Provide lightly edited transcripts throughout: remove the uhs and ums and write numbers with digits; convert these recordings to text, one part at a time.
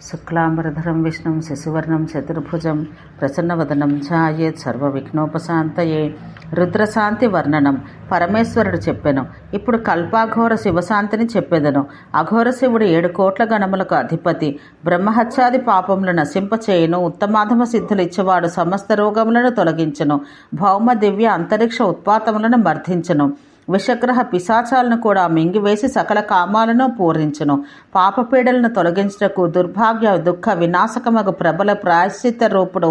శుక్లాంబరధరం విష్ణుం శశివర్ణం చతుర్భుజం ప్రసన్నవదనం ఛాయేత్ సర్వవిఘ్నోపశాంతయే. రుద్రశాంతి వర్ణనం. పరమేశ్వరుడు చెప్పెను, ఇప్పుడు కల్పాఘోర శివశాంతిని చెప్పెదను. అఘోర శివుడు 7 కోట్ల గణములకు అధిపతి. బ్రహ్మహత్యాది పాపములను నశింపచేయును. ఉత్తమాధమ సిద్ధులు ఇచ్చేవాడు. సమస్త రోగములను తొలగించును. భౌమ దివ్య అంతరిక్ష ఉత్పాతములను మర్ధించును. విషగ్రహ పిశాచాలను కూడా మింగివేసి సకల కామాలను పూరించును. పాపపీడలను తొలగించుటకు దుర్భాగ్య దుఃఖ వినాశకమగు ప్రబల ప్రాయశ్చిత్త రూపుడు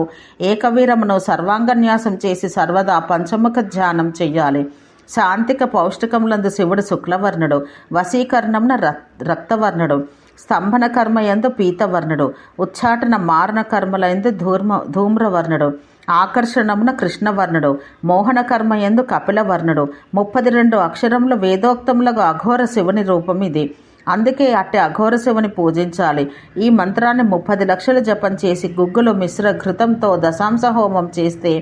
ఏకవీరమును సర్వాంగన్యాసం చేసి సర్వదా పంచముఖ ధ్యానం చెయ్యాలి. శాంతిక పౌష్టికములందు శివుడు శుక్లవర్ణుడు. వశీకరణమున రక్తవర్ణుడు. స్తంభన కర్మ యందు పీతవర్ణుడు. ఉచ్చాటన మారణ కర్మలందు ధూమ్రవర్ణుడు. ఆకర్షణమున కృష్ణవర్ణుడు. మోహన కర్మ యందు కపిలవర్ణుడు. 32 అక్షరముల వేదోక్తములకు అఘోర శివుని రూపం ఇది. అందుకే అట్టి అఘోర శివుని పూజించాలి. ఈ మంత్రాన్ని 30 లక్షలు జపం చేసి గుగ్గులు మిశ్ర ఘృతంతో దశాంశ హోమం చేస్తే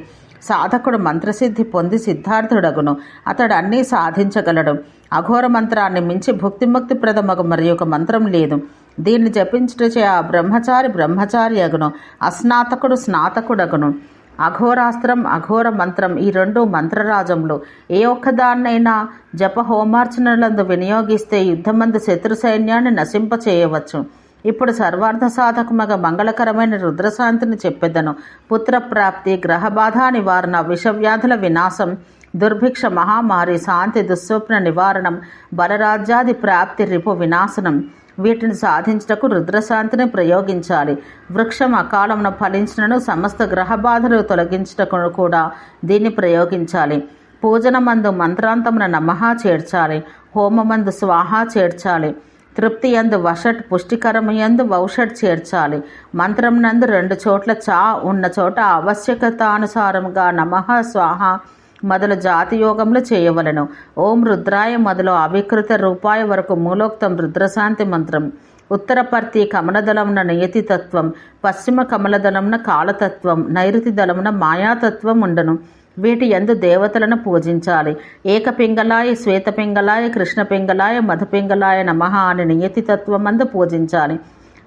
సాధకుడు మంత్రసిద్ధి పొంది సిద్ధార్థుడగును. అతడు అన్నీ సాధించగలడు. అఘోర మంత్రాన్ని మించి భుక్తిముక్తి ప్రదమగు మరి ఒక మంత్రం లేదు. దీన్ని జపించుటచే ఆ బ్రహ్మచారి అగును. అస్నాతకుడు స్నాతకుడగును. అఘోరాస్త్రం అఘోర మంత్రం ఈ 2 మంత్రరాజములు. ఏ ఒక్కదాన్నైనా జప హోమార్చనలందు వినియోగిస్తే యుద్ధమందు శత్రు సైన్యాన్ని నశింపచేయవచ్చు. ఇప్పుడు సర్వార్థ సాధకమగ మంగళకరమైన రుద్రశాంతిని చెప్పెదను. పుత్రప్రాప్తి, గ్రహబాధ నివారణ, విషవ్యాధుల వినాశం, దుర్భిక్ష మహామారి, శాంతి దుస్వప్న నివారణం, బలరాజ్యాది ప్రాప్తి, రిపు వినాశనం. వీటిని సాధించుటకు రుద్రశాంతిని ప్రయోగించాలి. వృక్షం అకాలమున ఫలించినను సమస్త గ్రహబాధలు తొలగించుటకు కూడా దీన్ని ప్రయోగించాలి. పూజనమందు మంత్రాంతమున నమః చేర్చాలి. హోమమందు స్వాహ చేర్చాలి. తృప్తి యందు వషట్, పుష్టికరమయందు వౌషట్ చేర్చాలి. మంత్రం నందు 2 చోట్ల చా ఉన్న చోట ఆవశ్యకతానుసారంగా నమః స్వాహ మొదలు జాతియోగములు చేయవలను. ఓం రుద్రాయ మొదలు అవికృత రూపాయ వరకు మూలోక్తం రుద్రశాంతి మంత్రం. ఉత్తరపర్తి కమలదళమున నియతి తత్వం, పశ్చిమ కమలదళమున కాలతత్వం, నైరుతి దళమున మాయాతత్వం ఉండను. వీటి యందు దేవతలను పూజించాలి. ఏకపింగళాయ, శ్వేతపింగళాయ, కృష్ణపింగళాయ, మధుపింగళాయ నమః అని నియతి తత్వమందు పూజించాలి.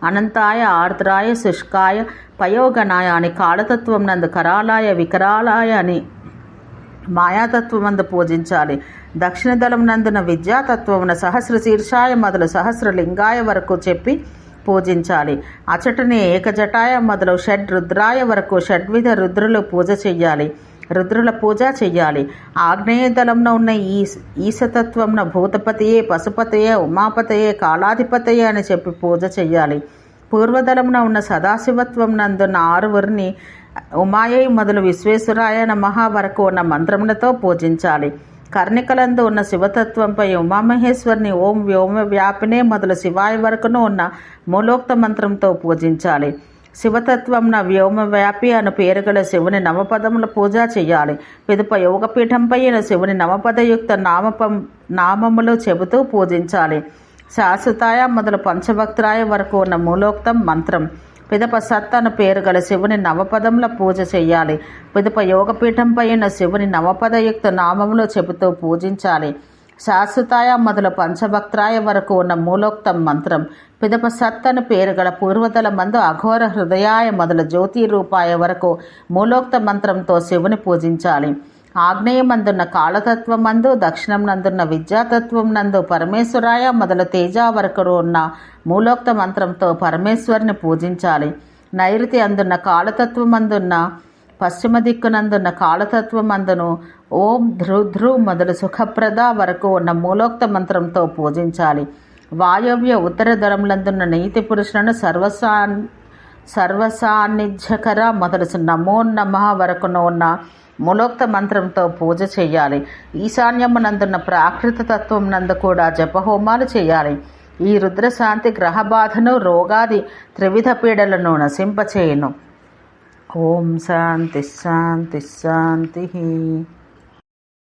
అనంతాయ, ఆర్ద్రాయ, శుష్కాయ, పయోగణాయ అని కాలతత్వం నందు, కరాలాయ, వికరాలాయ అని మాయాతత్వమందు పూజించాలి. దక్షిణ దళం నందున విద్యాతత్వమున సహస్ర శీర్షాయ మొదలు సహస్రలింగాయ వరకు చెప్పి పూజించాలి. అచటనే ఏకజటాయ మొదలు షడ్ రుద్రాయ వరకు షడ్విధ రుద్రుల పూజ చెయ్యాలి. ఆగ్నేయ దళంలో ఉన్న ఈశతత్వంన భూతపతియే, పశుపతయే, ఉమాపతయే, కాలాధిపతయే అని చెప్పి పూజ చెయ్యాలి. పూర్వదళమున ఉన్న సదాశివత్వం నందున్న 6 ఉమాయై మొదలు విశ్వేశ్వరాయ నమః వరకు ఉన్న మంత్రములతో పూజించాలి. కర్ణికలందు ఉన్న శివతత్వంపై ఉమామహేశ్వరిని ఓం వ్యోమ వ్యాపినే మొదలు శివాయ వరకును ఉన్న మూలోక్త మంత్రంతో పూజించాలి. శివతత్వంన వ్యోమవ్యాపి అను పేరుగల శివుని నవపదముల పూజ చెయ్యాలి. పిదప యోగపీఠంపై శివుని నవపదయుక్త నామములు చెబుతూ పూజించాలి. శాశ్వతాయ మొదలు పంచభక్త్రాయ వరకు ఉన్న మూలోక్తం మంత్రం. పిదప సత్ అను పేరు గల శివుని నవపదముల పూజ చెయ్యాలి. పిదప యోగపీఠంపై శివుని నవపదయుక్త నామములు చెబుతూ పూజించాలి. శాశ్వతాయ మొదలు పంచభక్త్రాయ వరకు ఉన్న మూలోక్తం మంత్రం. పిదప సత్ అను పేరు గల పూర్వతల మందు అఘోర హృదయాయ మొదలు జ్యోతి రూపాయ వరకు మూలోక్త మంత్రంతో శివుని పూజించాలి. ఆగ్నేయమందున్న కాళతత్వమందు, దక్షిణం నందున్న విద్యాతత్వం నందు పరమేశ్వరాయ మొదలు తేజ వరకు ఉన్న మూలోక్త మంత్రంతో పరమేశ్వరిని పూజించాలి. నైరుతి అందున్న కాళతత్వమందున్న, పశ్చిమ దిక్కునందున్న కాళతత్వమందును ఓం ధృ మొదలు సుఖప్రద వరకు ఉన్న మూలోక్త మంత్రంతో పూజించాలి. వాయవ్య ఉత్తర దళములందున్న నీతి పురుషులను సర్వసాన్నిధ్యకర మొదలు నమో నమః వరకును ఉన్న మూలోక్త మంత్రంతో పూజ చెయ్యాలి. ఈశాన్యమునందున్న ప్రాకృత తత్వం నందు కూడా జపహోమాలు చేయాలి. ఈ రుద్రశాంతి గ్రహబాధను, రోగాది త్రివిధ పీడలను నశింపచేయును. ఓం శాంతి శాంతి శాంతి.